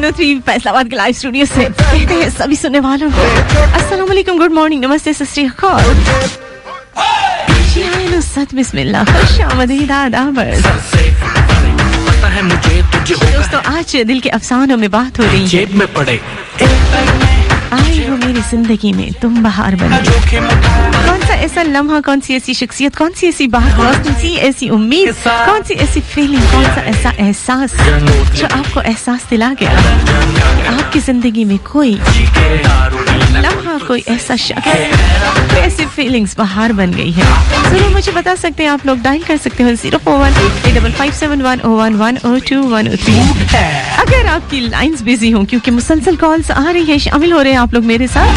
103 फैसलाबाद के live studio से कहते हैं सभी सुनने वालों को अस्सलाम वालेकुम, गुड मॉर्निंग, नमस्ते, सत श्री अकाल, सत बिस्मिल्लाह, खुश आमदीद, आदाब। दोस्तों आज दिल के अफसानों में बात हो रही है, जेब में पड़े आई हो मेरी जिंदगी में तुम बहार बने। कौन सा ऐसा लम्हा, कौन सी ऐसी शख्सियत, कौन सी ऐसी बात, कौन सी ऐसी उम्मीद, कौन सी ऐसी फीलिंग, कौन सा ऐसा एहसास जो आपको एहसास दिला गया आपकी जिंदगी में कोई लम्हा, कोई ऐसा शख्स, कोई ऐसी फीलिंग्स बहार बन गई है। जरूर मुझे बता सकते हैं, आप लोग डायल कर सकते हो 0418557101 अगर आपकी लाइंस बिजी हों, क्योंकि मुसलसल कॉल्स आ रही है, शामिल हो रहे हैं आप लोग मेरे साथ।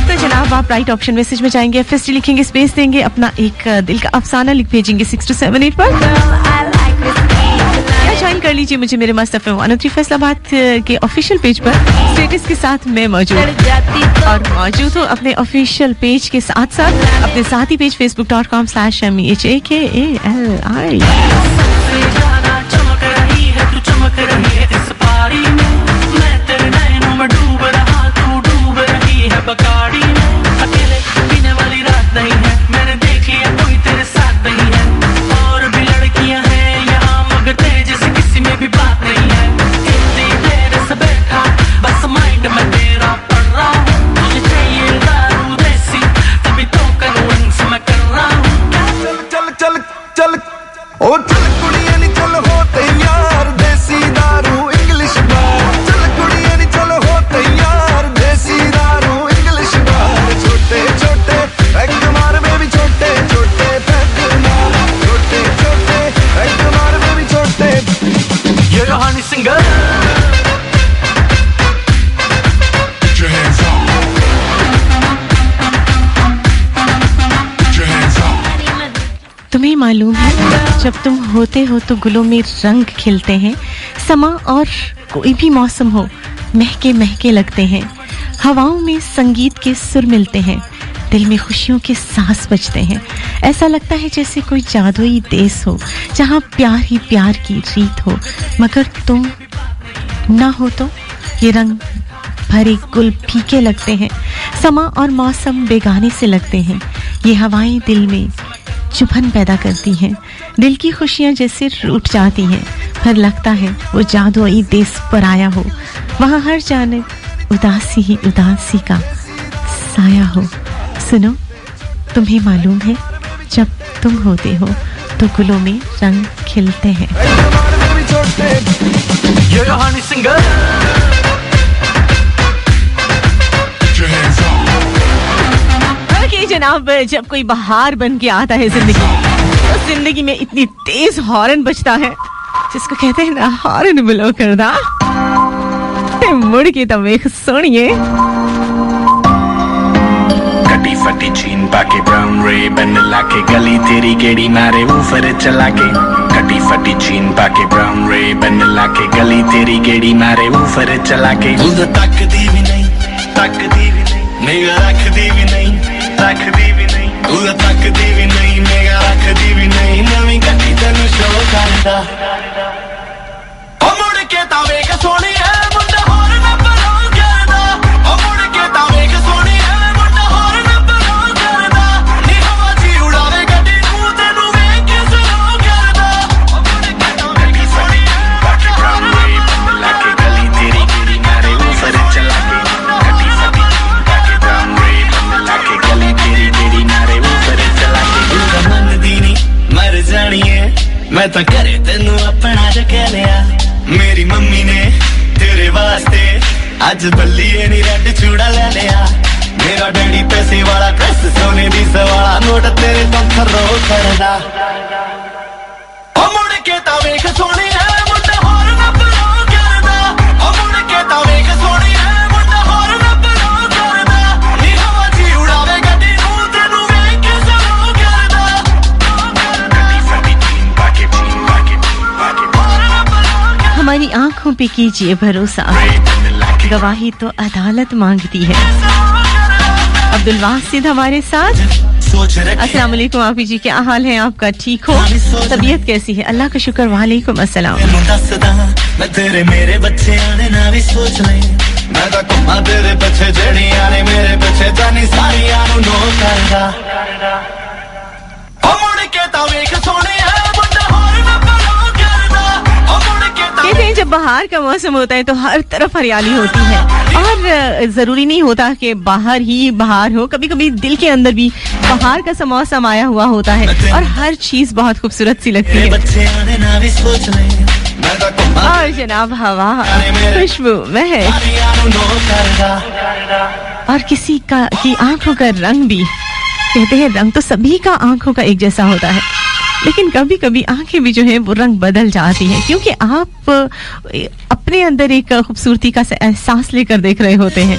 तो जनाब आप राइट ऑप्शन मैसेज में जाएंगे, एफएसटी लिखेंगे, स्पेस देंगे, अपना एक दिल का अफसाना लिख भेजेंगे 6278 पर, या ज्वाइन कर लीजिए मुझे मेरे मस्त एफएम 103 फैसलाबाद के ऑफिशियल पेज पर। स्टेटस के साथ मैं मौजूद हूँ अपने ऑफिशियल पेज के साथ साथ अपने साथी पेज facebook.com/MEHAKALI। बगाड़ी में अकेले पीने वाली रात नहीं है, मैंने देख लिया कोई तेरे साथ नहीं है, और भी लड़कियां हैं यहाँ मगर तेरे जैसे किसी में भी बात नहीं है। इतनी देर से बैठा बस माइंड में तेरा पड़ रहा हूँ, मुझे चाहिए दारू देसी तभी तो कन्विंस मैं कर रहा हूँ। चल चल चल चल ओ चल कुड़ियां नी चल हो तैयार, देसी दारू इंग्लिश बार, चल कुड़ियां नी चल हो तैयार, देसी दारू छोटे छोटे पैक मार बेबी, छोटे छोटे पैक मार, छोटे छोटे पैक मार बेबी, छोटे। ये कहानी सिंगर तुम्हें मालूम है जब तुम होते हो तो गुलों में रंग खिलते हैं, समा और कोई भी मौसम हो महके महके लगते हैं, हवाओं में संगीत के सुर मिलते हैं, दिल में खुशियों के सांस बजते हैं। ऐसा लगता है जैसे कोई जादुई देश हो जहाँ प्यार ही प्यार की रीत हो, मगर तुम ना हो तो ये रंग भरे गुल फीके लगते हैं, समा और मौसम बेगाने से लगते हैं, ये हवाएं दिल में चुभन पैदा करती हैं, दिल की खुशियाँ जैसे रूठ जाती हैं, पर लगता है वो जादुई देश पर आया हो, वहाँ हर जानिब उदासी ही उदासी का साया हो। सुनो, तुम्हें मालूम है जब तुम होते हो तो गुलों में रंग खिलते हैं। ये कहानी सिंगर ओके जनाब, जब कोई बहार बन के आता है जिंदगी तो जिंदगी में इतनी तेज हॉर्न बजता है जिसको कहते हैं ना हॉर्न ब्लो करना। मुड़ के तब एक सुनिए, कटी फटी जीन पाके ब्राउन रेबन लाके गली तेरी गेड़ी मारे ऊपर चला के, कटी फटी जीन पाके ब्राउन रेबन लाके गली तेरी गेड़ी मारे ऊपर चला के, उधर तकदी भी नहीं मेरा रखदी भी नहीं उधर तकदी भी नहीं मेरा रखदी भी नहीं, नवी कटी तेनू शो करदा ओ मुड़ के तावे के सोनी है मुंडा मैं तो करे तेनू अपना जके लिया, मेरी मम्मी ने तेरे वास्ते आज बल्लिए नी रेड चूड़ा ले लिया, मेरा डैडी पैसे वाला ड्रेस सोने दी सवाला नोट तेरे तो खरो करदा ओ मुड़ के तावे के सोनी है मुंडा होर ना बलो करदा, ओ मुड़ के तावे के सोनी है मुंडा होर ना बलो करदा, नी हवा जी उड़ावे गड्डी नू तेनू वेख के सलो करदा। हमारी आंखों पे कीजिए भरोसा, गवाही तो अदालत मांगती है। अब्दुल वासिद हमारे साथ सोच रखी। अस्सलाम वालेकुम आपी जी, क्या हाल है आपका? ठीक हो? तबीयत कैसी है? अल्लाह का शुक्र। वालेकुम अस्सलाम। मैं तेरे मेरे बच्चे आने ना भी सोच ले, मैं तो कम्मा तेरे पीछे जड़ी आने मेरे पीछे जानी सारी आनू नो करदा ओ मुड़ के ता वेख सोनिया बंदा होर ना करो करदा ओ मुड़ के ता। कहते हैं जब बाहर का मौसम होता है तो हर तरफ हरियाली होती है, और जरूरी नहीं होता कि बाहर ही बाहर हो, कभी कभी दिल के अंदर भी बाहर का सा मौसम आया हुआ होता है और हर चीज बहुत खूबसूरत सी लगती है। बच्चे आने ना भी सोच ले, मैं तो कम्मा और जनाब हवा, खुशबू, महक और किसी का की आंखों का रंग भी। कहते हैं रंग तो सभी का आंखों का एक जैसा होता है, लेकिन कभी कभी आंखें भी जो है वो रंग बदल जाती हैं, क्योंकि आप अपने अंदर एक खूबसूरती का एहसास लेकर देख रहे होते हैं,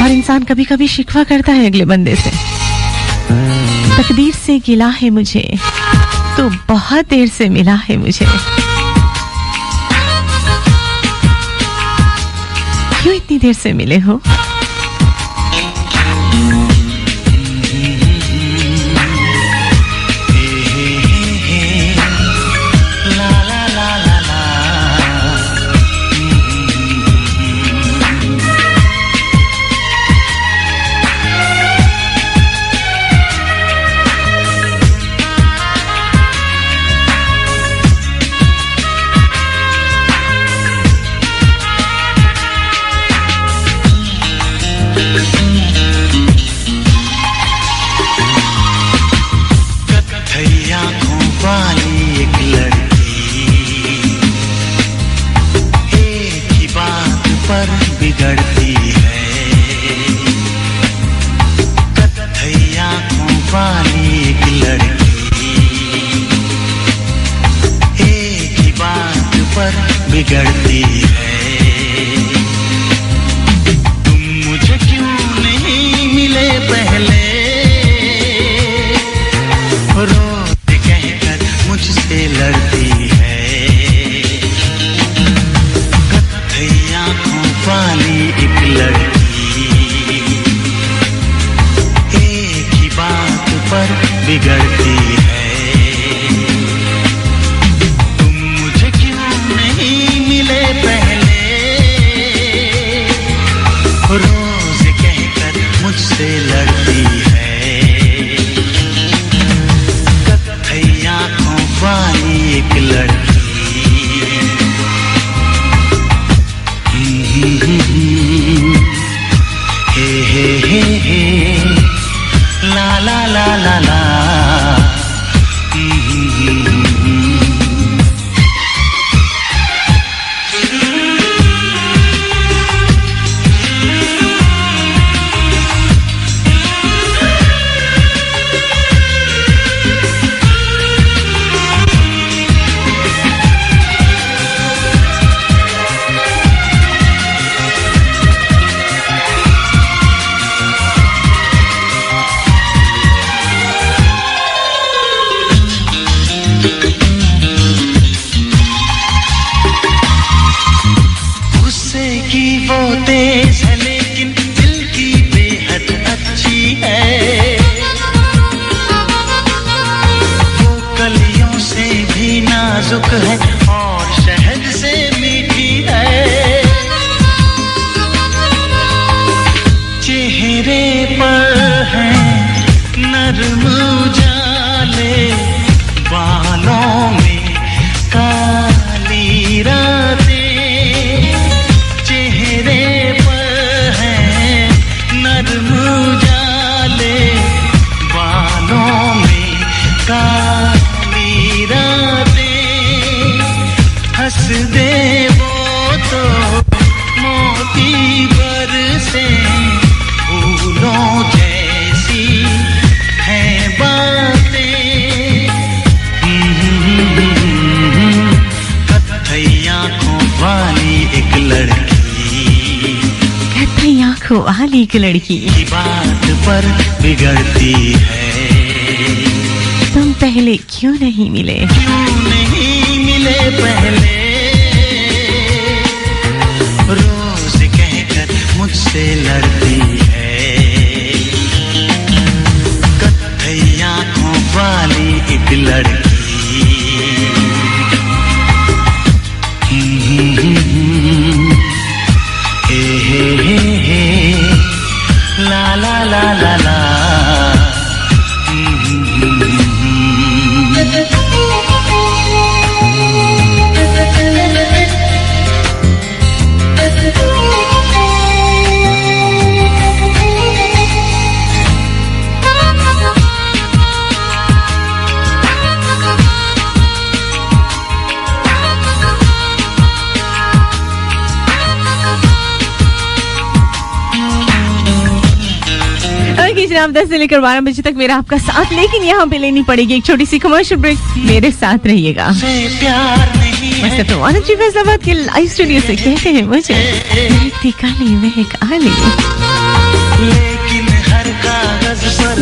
और इंसान कभी कभी शिकवा करता है अगले बंदे से। तकदीर से गिला है मुझे, तो बहुत देर से मिला है मुझे, क्यों इतनी देर से मिले हो? बिगड़ती है, तुम मुझे क्यों नहीं मिले पहले, रोज कहकर मुझसे लड़ती है, कत्थई आंखों वाली एक लड़की, एक ही बात पर बिगड़ती है, रोज कहकर मुझसे लड़ती है, कत्थई आंखों वाली एक लड़की। हे ला ला ला ला ला। तेज है लेकिन दिल की बेहद अच्छी है, वो कलियों से भी नाजुक है और शहद से मीठी है, चेहरे पर है नरम उजाले, बालों में काली रातें, काली रातें, हंस दे वो तो मोती बरसे, फूलों जैसी हैं बातें, कत्थई आंखों वाली एक लड़की, कत्थई आंखों वाली एक लड़की की बात पर बिगड़ती है, तुम पहले क्यों नहीं मिले, क्यों नहीं मिले पहले, रोज कहकर मुझसे लड़ती है, लड़की हे ला ला ला ला ला जनाब 10 से लेकर 12 बजे तक मेरा आपका साथ, लेकिन यहाँ पे लेनी पड़ेगी एक छोटी सी कमर्शियल ब्रेक। मेरे साथ रहिएगा। जी फैसलाबाद के लाइव स्टूडियो से कहते हैं मुझे काली महकाली, लेकिन हर कागज पर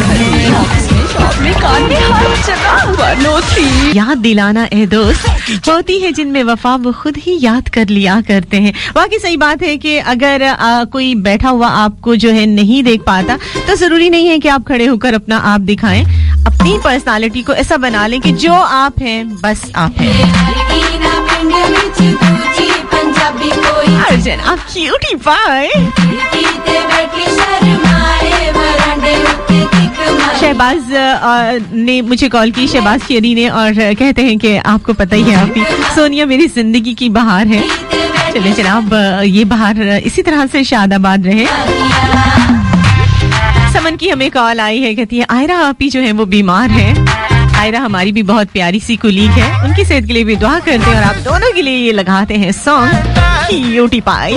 याद दिलाना ए दोस्त होती है जिनमें वफा वो खुद ही याद कर लिया करते हैं। वाकई सही बात है कि अगर कोई बैठा हुआ आपको जो है नहीं देख पाता तो जरूरी नहीं है कि आप खड़े होकर अपना आप दिखाएं। अपनी पर्सनालिटी को ऐसा बना लें कि जो आप हैं बस आप हैं। अर्जुन आप क्यूटी पाए। शहबाज ने मुझे कॉल की, शहबाज शेरी ने, और कहते हैं कि आपको पता ही है अभी सोनिया मेरी जिंदगी की बहार है। चलिए जनाब ये बहार इसी तरह से शादाबाद रहे। समन की हमें कॉल आई है, कहती है आयरा आपी जो है वो बीमार है। आयरा हमारी भी बहुत प्यारी सी कुलीग है, उनकी सेहत के लिए भी दुआ करते हैं और आप दोनों के लिए ये लगाते हैं song cutie pie.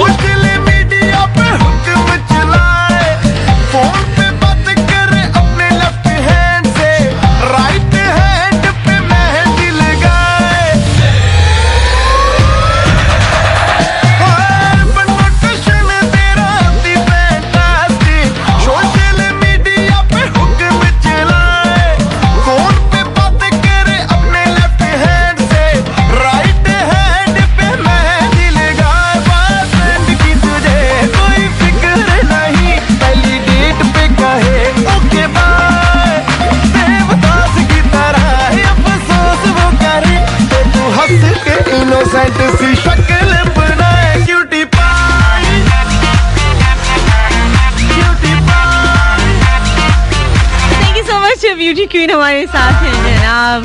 Beauty queen हमारे साथ हैं जनाब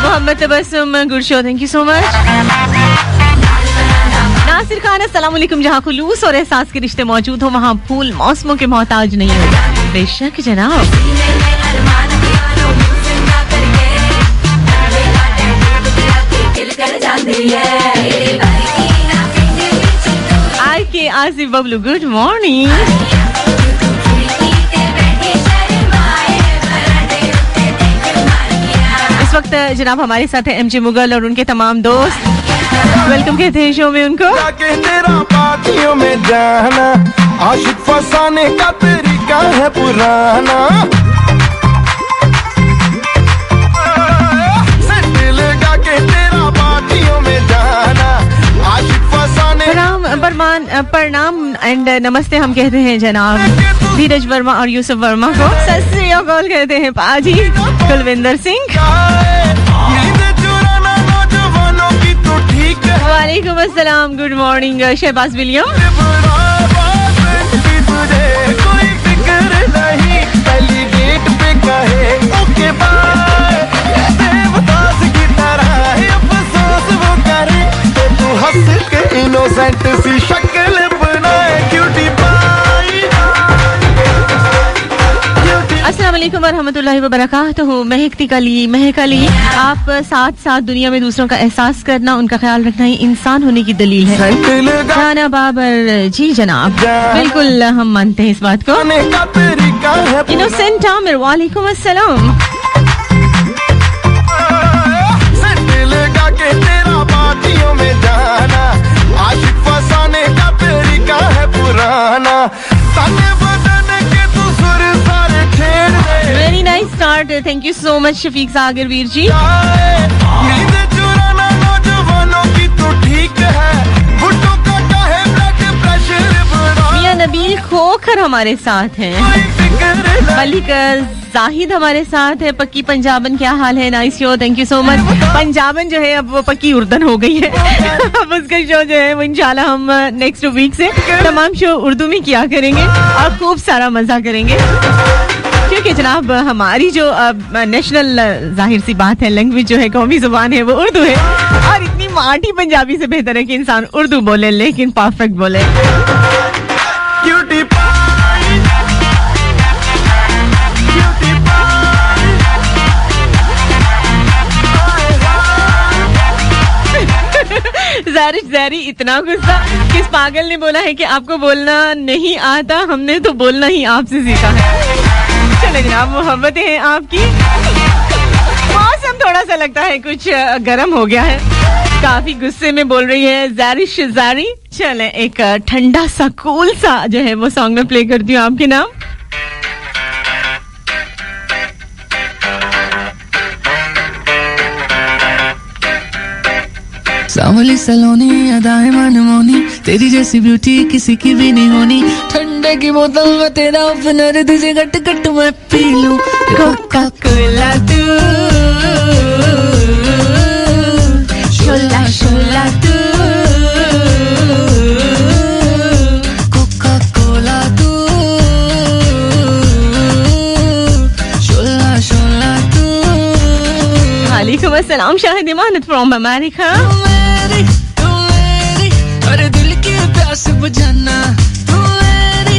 Mohammad Tabassum Gursho, thank you so much. Nasir Khan अस्सलाम वालेकुम। जहाँ खुलूस और एहसास के रिश्ते मौजूद हो वहाँ फूल मौसमों के मोहताज नहीं होगा। बेशक जनाब। के आसिफ बबलू गुड मॉर्निंग। इस वक्त जनाब हमारे साथ है एमजे मुगल और उनके तमाम दोस्त। वेलकम कहते हैं शो में उनको। तेरा पार्टियों में जाना आशिक फसाने का तरीका है पुराना। लगा के तेरा पार्टियों में जाना आशिक फसाने। प्रणाम एंड नमस्ते हम कहते हैं जनाब धीरज वर्मा और यूसुफ वर्मा को। सत श्री अकाल कहते हैं पाजी कुलविंदर सिंह। वालेकुम अस्सलाम गुड मॉर्निंग शहबाज विलियम। कोई फिक्र नहीं पहली डेट पे कहे ओके बाय। देवदास की तरह अफसोस वो करे तो तू हंस के इनोसेंट सी शक्ल बनाए क्यूटी पाई। अस्सलाम वालेकुम वरहमतुल्लाहि वबरकातुहू। महकती कली महकली। आप साथ साथ दुनिया में दूसरों का एहसास करना, उनका ख्याल रखना ही इंसान होने की दलील है। जाना बाबर जी जनाब बिल्कुल हम मानते हैं इस बात को। इनोसेंट आमिर वालेकुम अस्सलाम। तेरा पार्टियों में जाना आशिक फसाने का तरीका है पुराना। तने बदन के तू सुर सारे छेड़ दे। Very nice start, thank you so much Shafiq Sagar Veer ji. नींद चुराना नौजवानों की तो ठीक है, बुड्ढों का चाहे ब्लड प्रेशर बढ़ा। मियां नबी अकील खोखर हमारे साथ हैं, मलिक जाहिद हमारे साथ है, पक्की पंजाबन क्या हाल है, nice show, thank you so much. पंजाबन जो है अब वो पक्की उर्दन हो गई है अब उसका शो जो है वो इंशाल्लाह हम नेक्स्ट वीक से तमाम शो उर्दू में किया करेंगे और खूब सारा मजा करेंगे, क्योंकि जनाब हमारी जो नेशनल जाहिर सी बात है लैंग्वेज जो है कौमी जुबान है वो उर्दू है, और इतनी माटी पंजाबी से बेहतर है कि इंसान उर्दू बोले लेकिन परफेक्ट बोले। क्यूटी पाई, क्यूटी पाई, ज़ारी इतना गुस्सा, किस पागल ने बोला है कि आपको बोलना नहीं आता, हमने तो बोलना ही आपसे सीखा है। चले जनाब, मोहब्बतें हैं आपकी। मौसम थोड़ा सा लगता है कुछ गर्म हो गया है, काफी गुस्से में बोल रही है ज़ारी। चले एक ठंडा सा कूल सा जो है वो सॉन्ग में प्ले करती हूँ आपके नाम। सांवली सलोनी अदाएं मनमोनी, तेरी जैसी ब्यूटी किसी की भी नहीं होनी, ठंडे की बोतल में तेरा ओपनर, तुझे गट गट मैं पी लूं कोका कोला तू, शोला शोला तू, कोका कोला तू, शोला शोला तू। वालेकुम अस्सलाम शाहिद इमानत फ्रॉम अमेरिका। अरे दिल की प्यास बुझाना, तू मेरी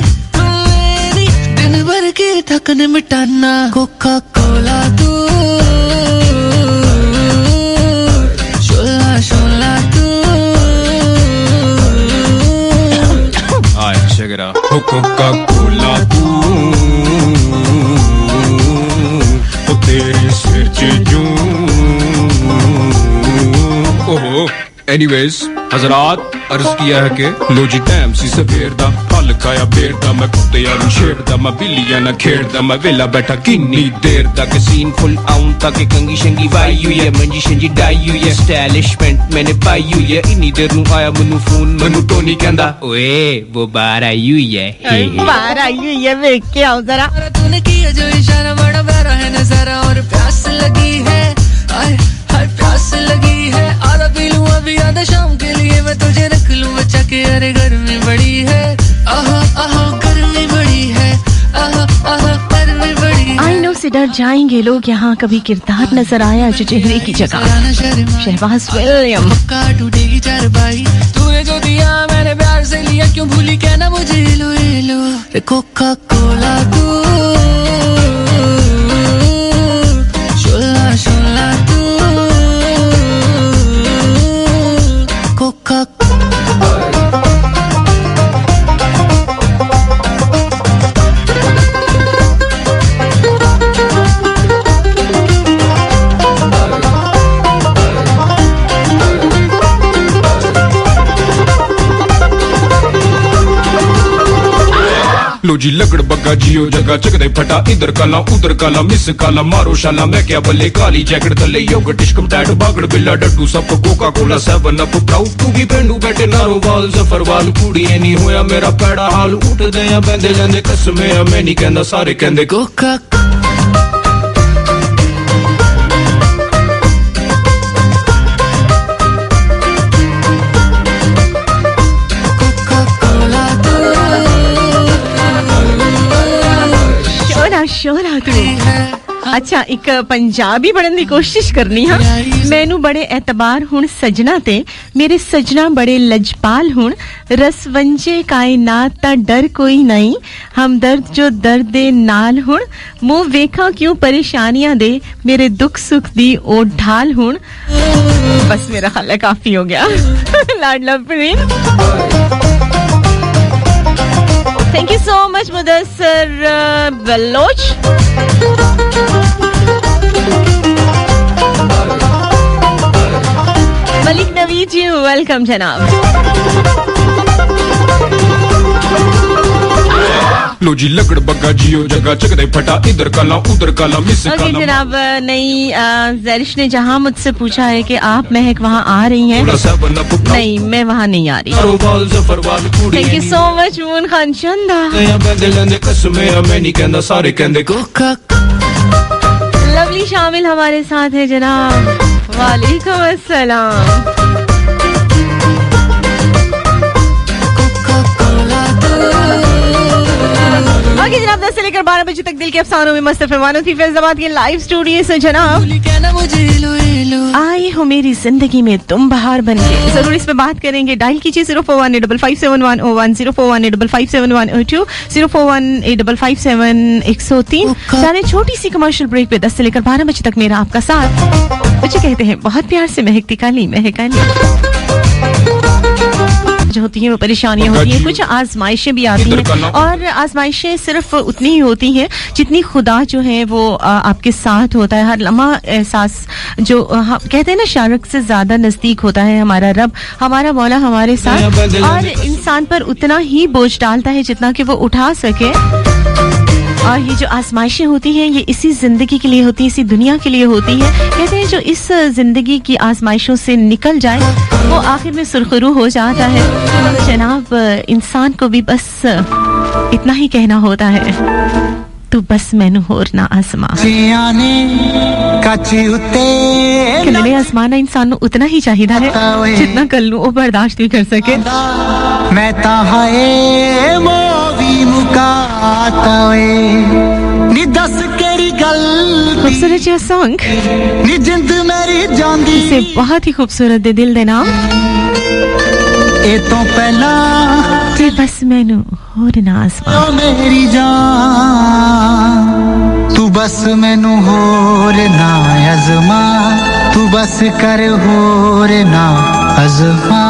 दिन भर की थकन मिटाना, कोका कोला तू, शोला शोला तू। Alright, check it out. Coca-Cola तू, ओ तेरे सिर च जूं। ओहो, anyways, हजरात अर्ज किया है कि लो जी टाइम सी सवेर दा, फल खाया बेर दा, मैं कुत्तियां नूं छेड़दा, मैं बिल्लियां नाल खेड़दा, मैं वेला बैठा किन्नी देर दा, के सीन फुल आउं तक कंगी शंगी वाई हुई है, मंजी शंजी डाई हुई है, स्टाइलिशमेंट मैंने पाई हुई है, इन्नी देर नूं आया मैनू फोन, मैनू टोनी कहंदा ओए वो बाहर आई हुई है, बाहर आई हुई है, देख के आओ जरा। तूने किया जो इशारा बड़ा प्यारा है नजारा, और प्यास लगी है, आय हाय प्यास लगी है, आधा पी लूं अभी आधा शाम के लिए, मैं तुझे रख लूं बचा के, अरे गर्मी बड़ी है, आहा आहा गर्मी बड़ी है, आहा आहा गर्मी बड़ी है। आई नो से डर जाएंगे लोग, यहाँ कभी किरदार नजर आया जो चेहरे की जगह। शहबाज विलियम। पक्का टूटेगी चारपाई, तूने जो दिया मैंने प्यार से लिया, क्यों भूली कहना मुझे लो कोका कोला तू, शोला शोला तू, कोका लो जी लगड़ बग्गा जियो जगह चकदे फटा, इधर काला उधर काला मिस काला मारो शाला, मैं क्या बल्ले काली जैकेट थले योगर्ट इश्कम टैट बागड़ बिल्ला डड्डू सब coca cola 7 up proud to be पेंडू बैठे नारो वाल सफर वाल, कुड़ी नहीं होया मेरा पैड़ा हाल, उठ दे या बंदे लेंदे कसमे मैं नहीं कहंदा सारे कहंदे कोका शोला तू। अच्छा एक पंजाबी पढ़न की कोशिश करनी हाँ। मैनू बड़े एतबार हुण सजना ते, मेरे सजना बड़े लजपाल हुण, रसवंजे कायनात दा डर कोई नहीं, हमदर्द जो दर्द दे नाल हुण, मुंह वेखा क्यों परेशानियां दे, मेरे दुख सुख दी ओ ढाल हुण। बस मेरा ख्याल है काफी हो गया। लाडला Prem. Thank you so much Mudassar Baloch. Malik Naveed ji welcome जनाब। लो जी लकड़ बग्गा जियो जगह चकदे फटा इधर काला उधर काला मिस ओके काला जनाब, नई ज़रिश ने जहाँ मुझसे पूछा है कि आप महक वहाँ आ रही हैं, नहीं मैं वहाँ नहीं आ रही। Thank you so much moon Khan चंदा। लवली शामिल हमारे साथ है जनाब, वालेकुम अस्सलाम। ओके जनाब, 10 से लेकर 12 बजे तक दिल के अफसानों में मस्त फरमानो थी फैज़ाबाद के लाइव स्टूडियो से जनाब। आए हो मेरी जिंदगी में तुम बहार बन के, जरूर इस पे बात करेंगे। डायल कीजिए 0418557101, 0418557102, 0418557103। जाने छोटी सी कमर्शियल ब्रेक पे 10 से लेकर 12 बजे तक मेरा आपका साथ। बच्चे कहते हैं बहुत प्यार से महकती काली महकाली जो होती हैं वो परेशानियां होती हैं, कुछ आजमाइशें भी आती हैं, और आजमाइशें सिर्फ उतनी ही होती हैं जितनी खुदा जो है वो आपके साथ होता है। हर लम्हा एहसास जो कहते हैं ना, शारक से ज्यादा नजदीक होता है हमारा रब, हमारा मौला हमारे साथ, और इंसान पर उतना ही बोझ डालता है जितना कि वो उठा सके। और ये जो आजमाइशें होती हैं ये इसी जिंदगी के लिए होती है, इसी दुनिया के लिए होती है। कहते हैं जो इस जिंदगी की आजमाइशों से निकल जाए वो आखिर में सुरखरू हो जाता है। जनाब, इंसान को भी बस इतना ही कहना होता है, तू बस मैनू होर ना आसमा। कलने आसमाना इंसान नू उतना ही चाहिदा है जितना कल वो बर्दाश्त भी कर सके। मैं ताहाए मोवी मुकातावे नी दस केड़ी गल खूबसूरत यह सॉन्ग नी जिंद मेरी जांदी इसे बहुत ही खूबसूरत दे दिल दे नाम ए तो पहला ते बस मैनू होर ना आसमा मेरी जान, तू बस मैनू होर ना अज़मा, तू बस कर होर ना अज़मा।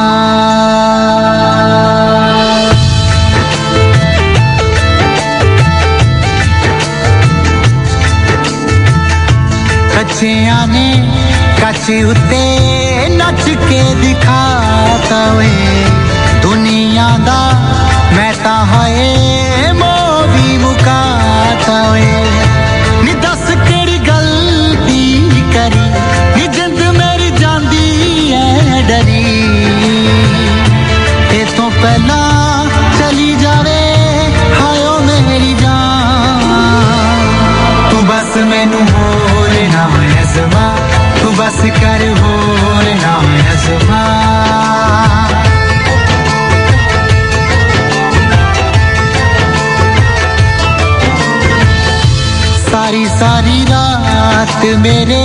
कच्चियां ने कच्ची उत्ते नच के दिखाता वे दुनिया दा मैं ताहाए मोवी मुकाता वे नी दस केड़ी गलती करी नी जिंद मेरी जांदी है डरी ए तो पहला चली जावे हायो मेरी जान, तू बस मैनू होर ना अज़मा, तू बस कर होर ना अज़मा। सारी सारी रात मेरे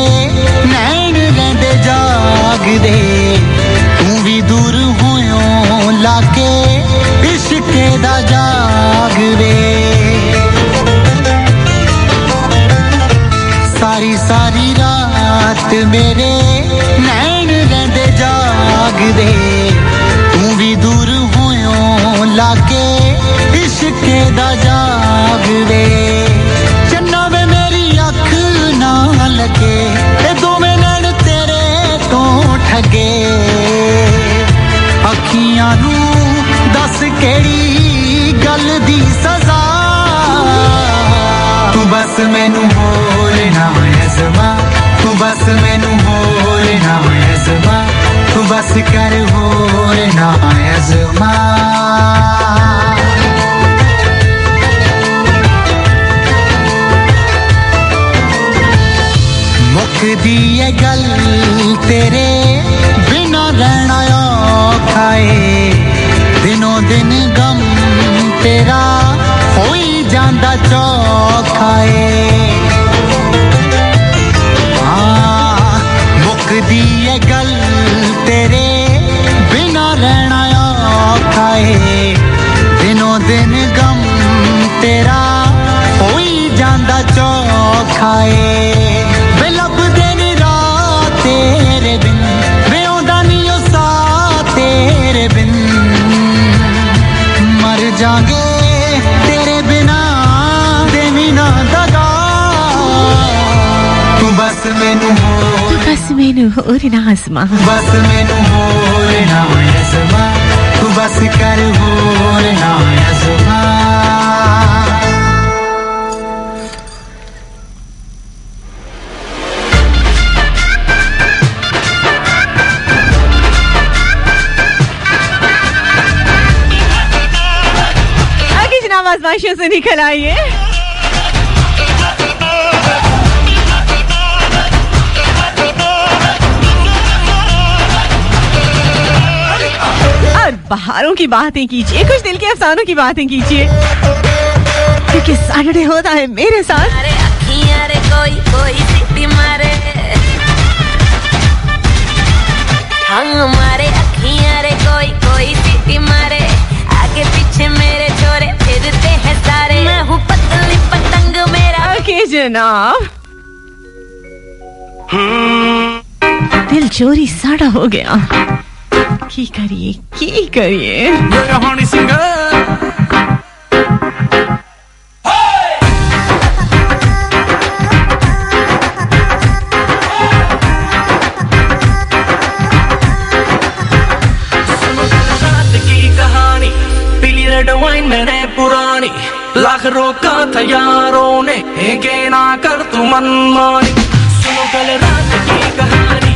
नैन लैंदे जागदे, तू भी दूर होयों लाके इश्के दा जागदे। सारी सारी रात मेरे नैन लैंदे जागदे, तू भी दूर होयों लाके इश्के दा जागदे। लगे ए दोवें नैन तेरे तो ठगे, अखियां नू दस केड़ी गल दी सजा, तू बस मैनू होर ना अज़मा, तू बस मैनू होर ना अज़मा, तू बस कर होर ना अज़मा। मुकदी ये गल तेरे बिना रहना औखा है, दिनों दिन गम तेरा होई जांदा चौखा है। हाँ मुकदी ये गल तेरे बिना रहना औखा है, दिनों दिन गम तेरा होई जांदा चौखा है। तेरे बिन वे ओंदा नी ओ सा तेरे बिन, मर जांगे तेरे बिना देवी ना दगा, तू बस मैनू होर, तू बस मैनू होर ना आसमा, बस मैनू होर ना अज़मा, तू बस कर होर ना अज़मा। आजमाइशों से निकल आइए। और बहारों की बातें कीजिए, कुछ दिल के अफसानों की बातें कीजिए, क्योंकि सैटरडे होता है मेरे साथ। कोई सिटी मारे हमारे अखियां रे कोई सिटी मारे आगे पीछे मेरे छोरे फिरते हैं सारे मैं हूँ पतली पतंग मेरा। ओके जनाब, दिल चोरी साड़ा हो गया, की करिए हनी सिंगर मैंने पुरानी लाख रोका था यारों ने के ना कर तू मनमानी। सुनो कल रात की कहानी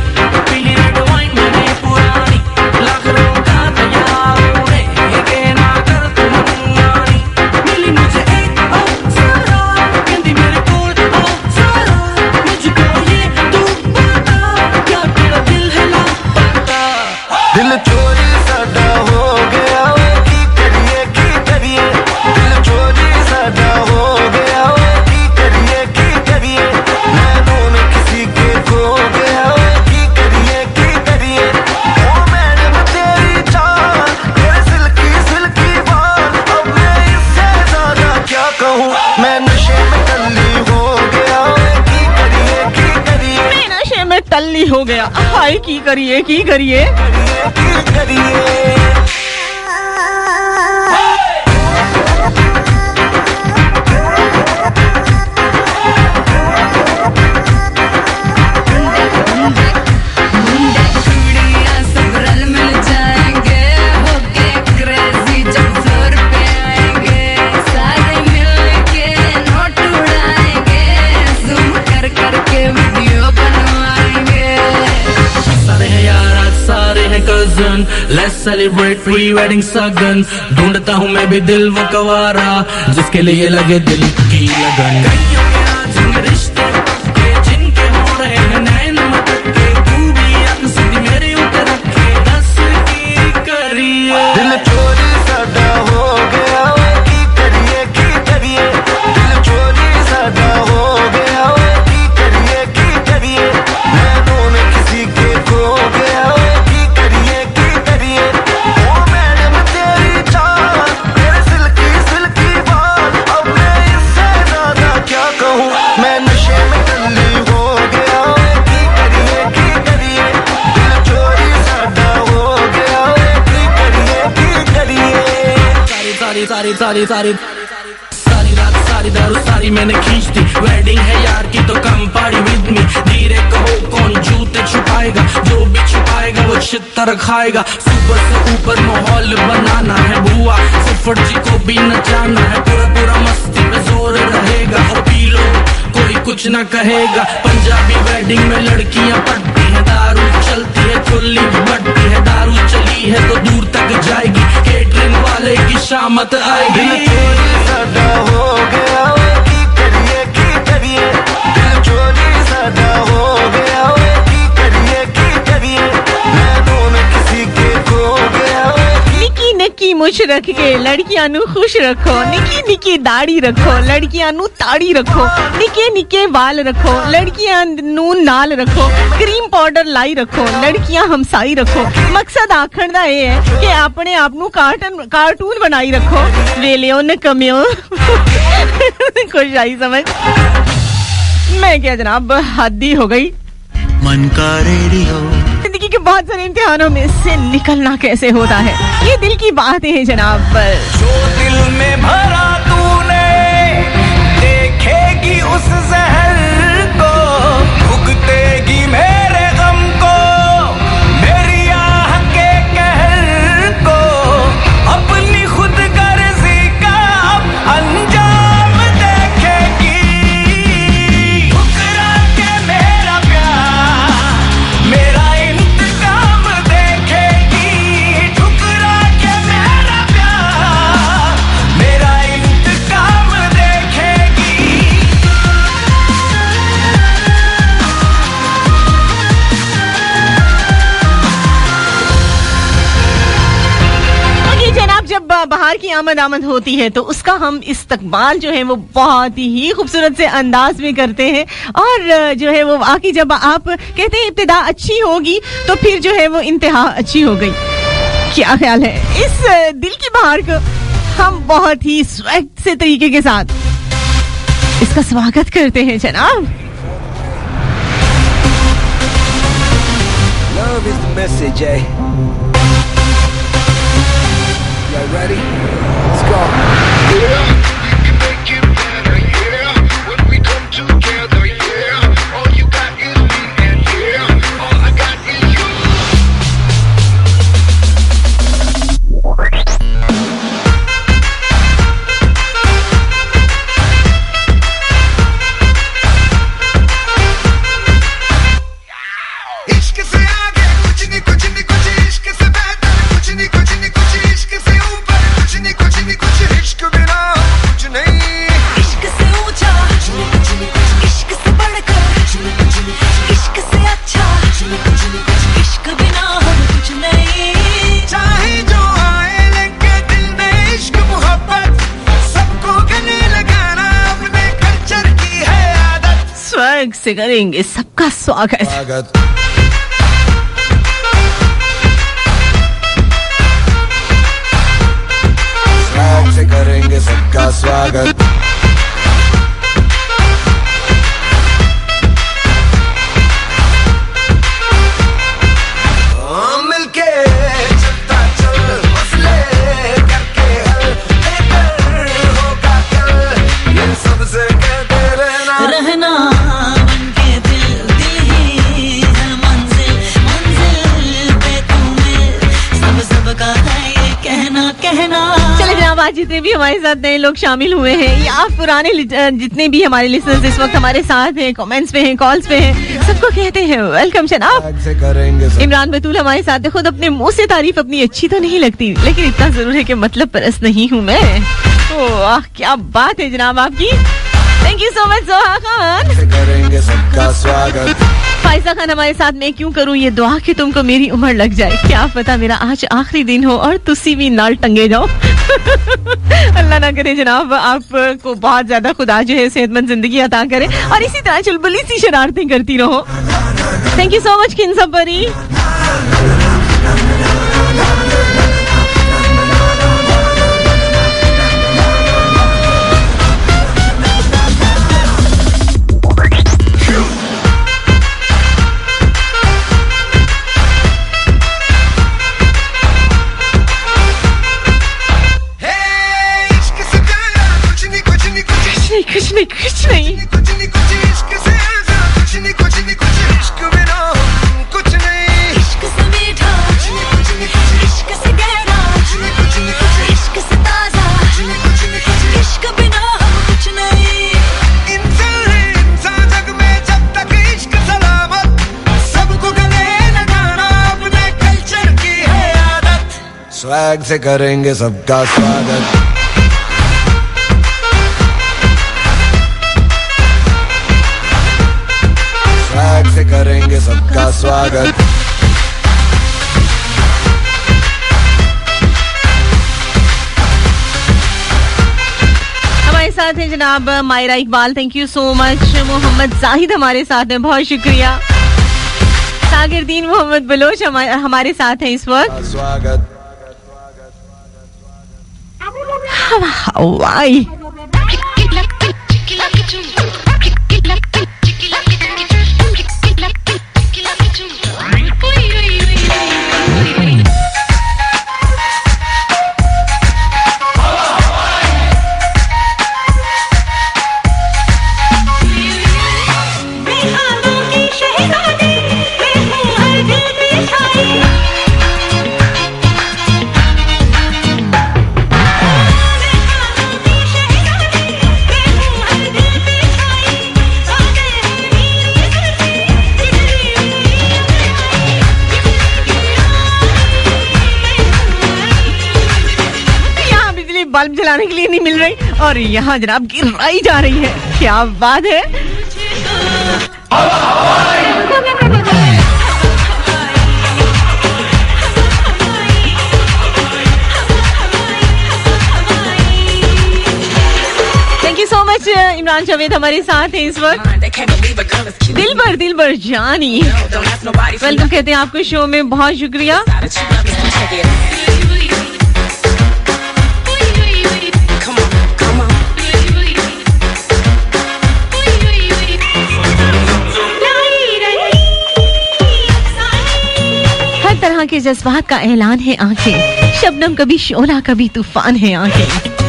पीली रेड वाइन मैंने पुरानी लाख रोका था यारों ने के ना कर तू मनमानी। मिली मुझे एक अप्सरा कहती मेरे कोल अप्सरा मुझको ये तू बता क्या तेरा दिल है लापता। दिल चोरी साडा हो गया टल्ली हो गया। हाय की करिए Let's celebrate pre-wedding सगन। ढूंढता हूँ मैं भी दिल वो कवारा जिसके लिए लगे दिल की लगन। कईयों के आज रिश्ते पक्के जिनके हो रहे हैं नैन मटके तू भी अक्सर मेरे ऊपर रखे दस की करिए। दिल चोरी साडा हो गया की करिए दिल चोरी साडा हो गया की करिए मैं दोनों किसी के खो गया। सारी दारू सारी मैंने खींच दी। वेडिंग है यार की तो कम पार्टी विद मी। धीरे कहो कौन जूते छुपाएगा, जो भी छुपाएगा वो छितर खाएगा। सुपर से ऊपर माहौल बनाना है बुआ, फुफड़ जी को भी नचाना है। पूरा मस्ती में जोर रहेगा और पी लो कोई कुछ ना कहेगा। पंजाबी वेडिंग में लड़कियां पढ़ती है, दारू चलती है खुली बढ़ती है। दारू चली है तो दूर तक जाएगी, केटरिंग वाले की शामत आएगी। दिल चोरी साडा हो गया की करिए दिल चोरी साडा हो गया की करिए मैं दोनों किसी के खो गया। निकी निकी मुछ रख के लड़कियां नू खुश रखो, निकी निकी दाढ़ी रखो लड़कियां नू ताड़ी रखो, निके निके वाल रखो लड़कियां नू नाल रखो, क्रीम पाउडर लाई रखो लड़कियां हमसाई रखो। मकसद आखण दा ये है कि अपने आप नू कार्टून बनाई रखो। वेलियो न कमियो कुछ आई समझ। मैं क्या जनाब, हद ही हो गई। मन का रेडियो। जिंदगी के बहुत सारे इम्तिहानों में से निकलना कैसे होता है, ये दिल की बातें हैं जनाब। जो दिल में भरा तूने देखेगी उस जहर को, भुगतेगी मेरे गम को, मेरी आह के कहर को, अपनी खुद गर्जी का अब अंजाम देखेगी। ठुकरा के मेरा प्यार मेरा इंतकाम देखेगी। ठुकरा के मेरा प्यार मेरा इंतकाम बाहर की आमद होती है तो उसका हम इस्तकबाल जो है वो बहुत ही खूबसूरत से अंदाज में करते हैं और जो है वो आके जब आप कहते हैं इब्तिदा अच्छी होगी तो फिर जो है वो इंतहा अच्छी हो गई। क्या ख्याल है? इस दिल की बहार को हम बहुत ही स्वैग से तरीके के साथ इसका स्वागत करते हैं जनाब। Love is the message, eh? Y'all ready? Let's go. Yeah, we can make it better, yeah. When we come together, yeah. All you got is me, and yeah, all I got is you. इश्क से आगे कुछ नहीं कुछ नहीं कुछ, इश्क से बेहतर कुछ नहीं कुछ नहीं कुछ, इश्क से ऊपर कुछ नहीं कुछ नहीं कुछ, इश्क बिना कुछ नहीं, इश्क से ऊंचा कुछ नहीं कुछ, इश्क से बढ़कर कुछ नहीं, इश्क से अच्छा कुछ नहीं, इश्क बिना हम कुछ नहीं। चाहे जो आए लेके दिल में इश्क मोहब्बत, सबको गले लगाना अपने कल्चर की है आदत। स्वैग से करेंगे सबका स्वागत। स्वैग से करेंगे सबका स्वागत। मिलके चलता चल, मसले करके हल, बेहतर होगा कल, ये सबसे कहते रहना बनके दिल ही है मंजिल, मंजिल पे तू मिल, सबका है ये कहना। चले जनाब, आज जितने भी हमारे साथ नए लोग शामिल हुए हैं या पुराने जितने भी हमारे लिसनर्स इस वक्त हमारे साथ हैं, कमेंट्स पे हैं, कॉल्स पे हैं, सबको कहते हैं वेलकम जनाब। से करेंगे इमरान बतूल हमारे साथ है। खुद अपने मुंह से तारीफ अपनी अच्छी तो नहीं लगती, लेकिन इतना जरूर है कि मतलब परस्त नहीं हूँ मैं। वाह क्या बात है जनाब आपकी। Thank you so much Soha Khan. से करेंगे सबका स्वागत। फाइजा खान हमारे साथ, मैं क्यों करूं ये दुआ कि तुमको मेरी उम्र लग जाए, क्या पता मेरा आज आखिरी दिन हो और तुसी भी नाल टंगे जाओ। अल्लाह ना करे जनाब आपको बहुत ज्यादा खुदा जो है सेहतमंद जिंदगी अता करे और इसी तरह चुलबुली सी शरारतें करती रहो। थैंक यू सो मच किन सबरी। कुछ नहीं कुछ नहीं कुछ, इश्क से ऐसा कुछ नहीं कुछ नहीं कुछ, इश्क बिना कुछ नहीं, इश्क से मीठा कुछ नहीं कुछ, इश्क से गहरा कुछ नहीं कुछ, इश्क से ताजा कुछ नहीं कुछ, इश्क बिना हम कुछ नहीं। इंसान जग में जब तक इश्क सलामत, सबको गले लगाना अपने कल्चर की है आदत। स्वैग से करेंगे सबका स्वागत। स्वैग से करेंगे सबका स्वागत। हमारे साथ हैं जनाब Maira Iqbal, thank you so much. Mohammad Zahid हमारे साथ हैं, बहुत शुक्रिया। सागिरदीन मोहम्मद बलोच हमारे साथ हैं इस वक्त। स्वागत। हवाई बल्ब जलाने के लिए नहीं मिल रही और यहाँ जनाब गिराई जा रही है। क्या बात है। फैजान जावेद हमारे साथ हैं इस वक्त। दिल भर जानी वेलकम कहते हैं आपको शो में, बहुत शुक्रिया। हर तरह के जज्बात का ऐलान है आंखें, शबनम कभी शोला कभी तूफान है आंखें।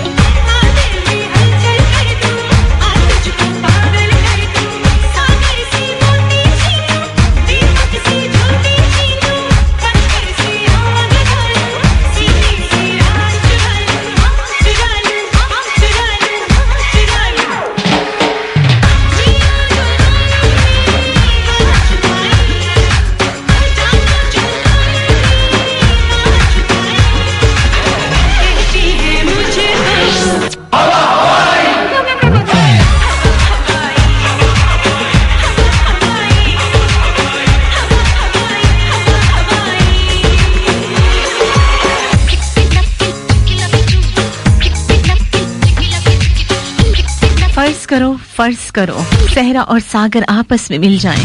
फर्ज करो सहरा और सागर आपस में मिल जाएं,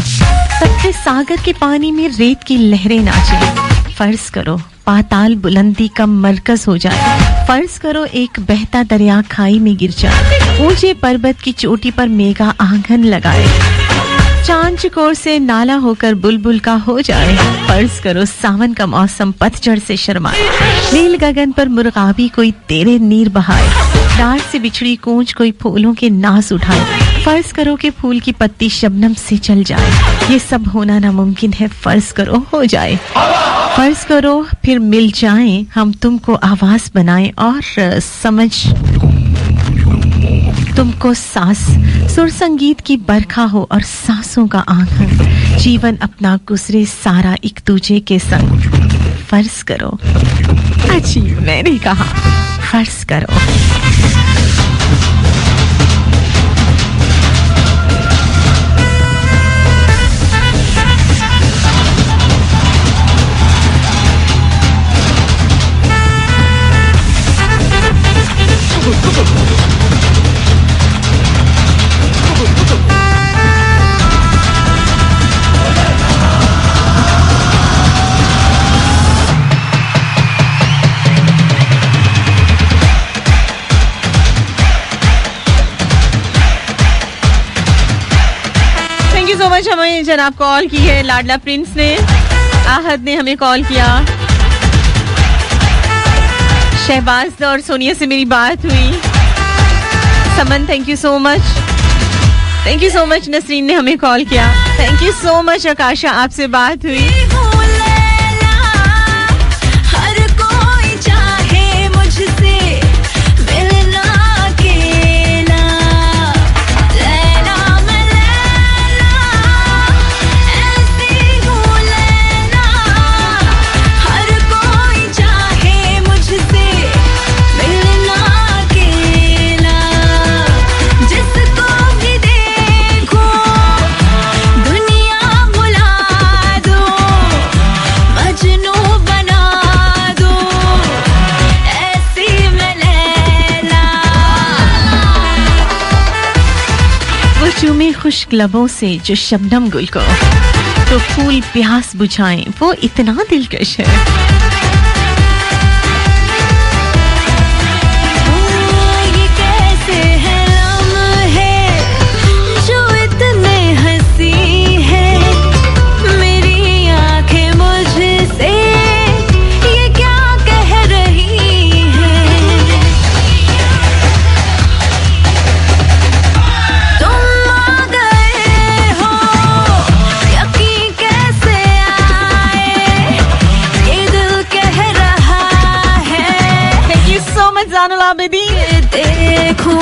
तब से सागर के पानी में रेत की लहरें नाचें। फर्ज करो पाताल बुलंदी का मरकज हो जाए, फर्ज करो एक बहता दरिया खाई में गिर जाए, ऊंचे पर्वत की चोटी पर मेघा आंगन लगाए, चांद चकोर से नाला होकर बुलबुल का हो जाए। फर्ज करो सावन का मौसम पतझड़ से शर्माए, नील गगन पर मुर्गाबी कोई तेरे नीर बहाए, डार से बिछड़ी कूंज कोई फूलों के नाज उठाए। फर्ज करो कि फूल की पत्ती शबनम से चल जाए, ये सब होना नामुमकिन है, फर्ज करो हो जाए। फर्ज करो फिर मिल जाएं, हम तुमको आवाज बनाएं और समझ तुमको सांस, सुर संगीत की बरखा हो और सांसों का आंगन, जीवन अपना गुजरे सारा एक दूजे के संग। फर्ज करो, अच्छी मैंने कहा फर्ज करो। हमें जनाब कॉल की है, लाडला प्रिंस ने, आहद ने हमें कॉल किया, शहबाज और सोनिया से मेरी बात हुई, Saman thank you so much, Nasreen ने हमें कॉल किया, thank you so much, Akasha आपसे बात हुई। चूमे खुश्क लबों से जो शबनम गुल को, तो फूल प्यास बुझाएं, वो इतना दिलकश है। ये कैसे है लम्हे जो इतने हंसी है, मेरी आंखें मुझसे ये क्या कह रही है। देखो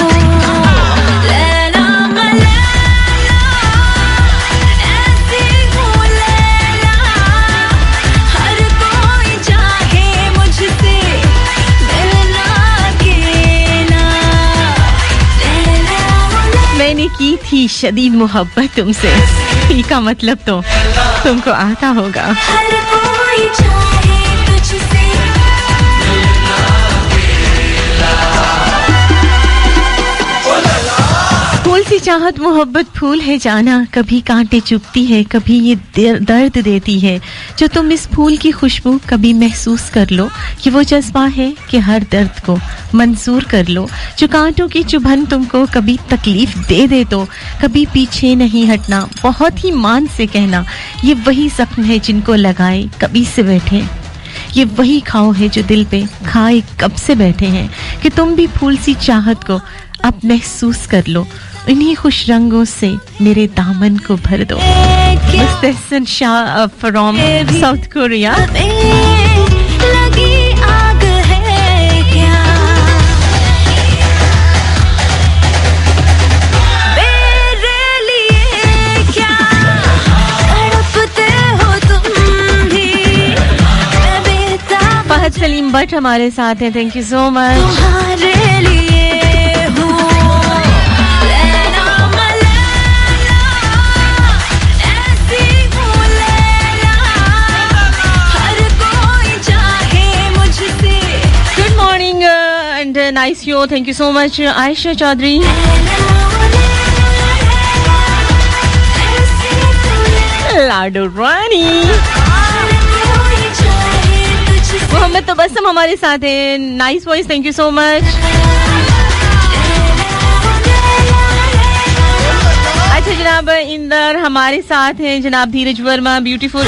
लैला मलैला, ऐसी हूँ लैला, हर कोई चाहे मुझसे मिलना अकेला। मैंने की थी शदीद मोहब्बत तुमसे, पी का मतलब तो तुमको आता होगा। हर कोई चाहे तुझसे स्कूल सी चाहत मोहब्बत फूल है जाना, कभी कांटे चुभती है, कभी ये दर्द देती है। जो तुम इस फूल की खुशबू कभी महसूस कर लो कि वो जज्बा है कि हर दर्द को मंजूर कर लो। जो कांटों की चुभन तुमको कभी तकलीफ दे दे तो कभी पीछे नहीं हटना, बहुत ही मान से कहना ये वही जख्म है जिनको लगाए कभी से बैठे। ये वही खाओ है जो दिल पे खाए कब से बैठे हैं। कि तुम भी फूल सी चाहत को अब महसूस कर लो, इन्हीं खुश रंगों से मेरे दामन को भर दो। Mustehsan Shah from south Korea. लगी आग है क्या, मेरे लिए क्या, तड़पते हो तुम भी, मैं बेताब फहद सलीम भट्ट हमारे साथ हैं, थैंक यू सो मच। तुम्हारे लिए हूँ, लैला मलैला, ऐसी हूँ लैला, हर कोई चाहे मुझसे। Good morning and nice show, thank you so much Ayesha Chaudhry. लाडो रानी मोहम्मद तबस्सुम हमारे साथ हैं, nice voice, thank you so much. अच्छा जनाब इंदर हमारे साथ हैं, जनाब Dheeraj Verma beautiful.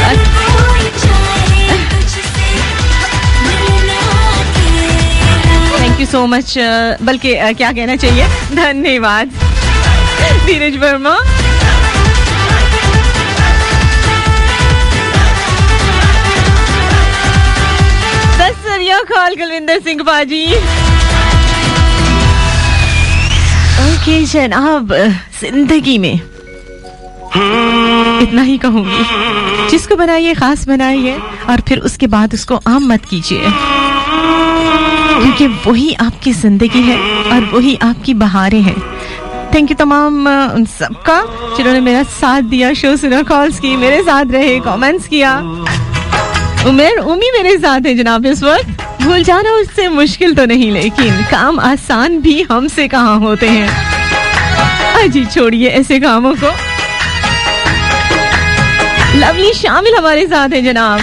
Thank you so much, बल्कि क्या कहना चाहिए, धन्यवाद धीरज वर्मा। कॉल कुलविंदर सिंह बाजी। ओके जनाब, जिंदगी में इतना ही कहूंगी, जिसको बनाइए खास बनाइए और फिर उसके बाद उसको आम मत कीजिए, क्योंकि वही आपकी जिंदगी है और वही आपकी बहारें हैं। थैंक यू तमाम उन सबका जिन्होंने मेरा साथ दिया, शो सुना, कॉल्स की, मेरे साथ रहे, कमेंट्स किया। उम्मीद मेरे साथ है जनाब इस वक्त। भूल जाना उससे मुश्किल तो नहीं, लेकिन काम आसान भी हमसे कहाँ होते हैं। अजी छोड़िए ऐसे कामों को। लवली शामिल हमारे साथ है जनाब।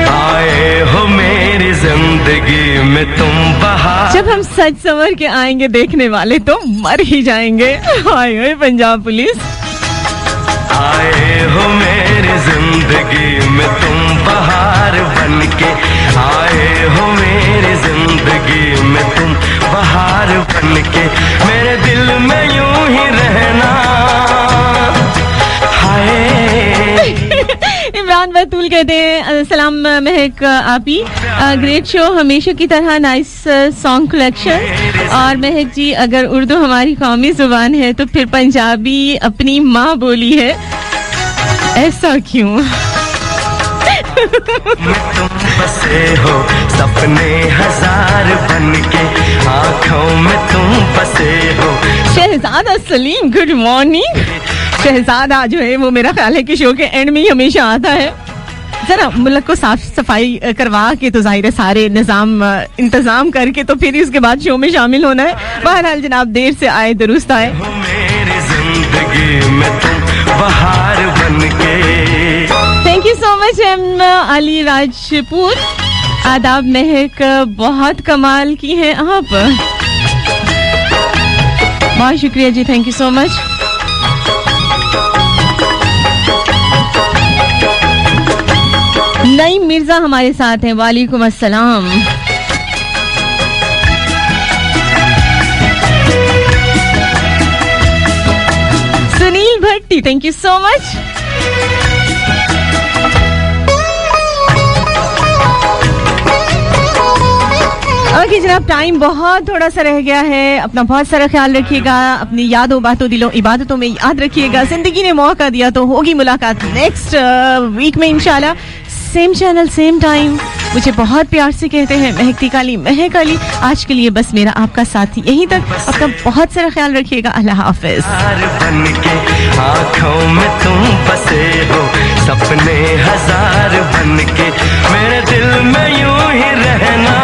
आए हो मेरी जिंदगी में तुम बहार, जब हम सच संवर के आएंगे देखने वाले तो मर ही जाएंगे। हाय हाय पंजाब पुलिस। आए हो मेरी जिंदगी में तुम बहार बनके, आए हो मेरी जिंदगी में तुम बहार बनके, मेरे दिल में यूं ही रहना। इमरान बतूल कहते हैं सलाम महक आपी, ग्रेट शो हमेशा की तरह, नाइस सॉन्ग कलेक्शन। और महक जी अगर उर्दू हमारी कौमी जुबान है तो फिर पंजाबी अपनी माँ बोली है, ऐसा क्यों? तुम बसे हो सपने हजार बनके, आँखों में तुम बसे हो। शहजादा सलीम गुड मॉर्निंग। शहजादा जो है वो मेरा ख्याल है कि शो के एंड में ही हमेशा आता है। जरा मुल्क को साफ सफाई करवा के तो जाहिर है सारे निजाम इंतजाम करके तो फिर इसके बाद शो में शामिल होना है। बहरहाल जनाब देर से आए दुरुस्त आए। मेरी जिंदगी में तुम बहार बनके। Thank you so much M Ali Rajput. आदाब महक, बहुत कमाल की हैं आप, बहुत शुक्रिया जी, thank you so much. Naeem Mirza हमारे साथ हैं, वालेकुम अस्सलाम। Sunil Bhatti, thank you so much. Okay जनाब, टाइम बहुत थोड़ा सा रह गया है, अपना बहुत सारा ख्याल रखिएगा, अपनी यादों बातों दिलों इबादतों में याद रखिएगा। जिंदगी ने मौका दिया तो होगी मुलाकात नेक्स्ट वीक में इंशाल्लाह, सेम चैनल सेम टाइम। मुझे बहुत प्यार से कहते हैं महकती काली महक अली। आज के लिए बस मेरा आपका साथ यहीं तक, अपना बहुत सारा ख्याल रखिएगा। अल्लाह हाफिज। आँखों में तुम बसे हो सपने हजार बन के मेरे दिल में यूं ही रहना।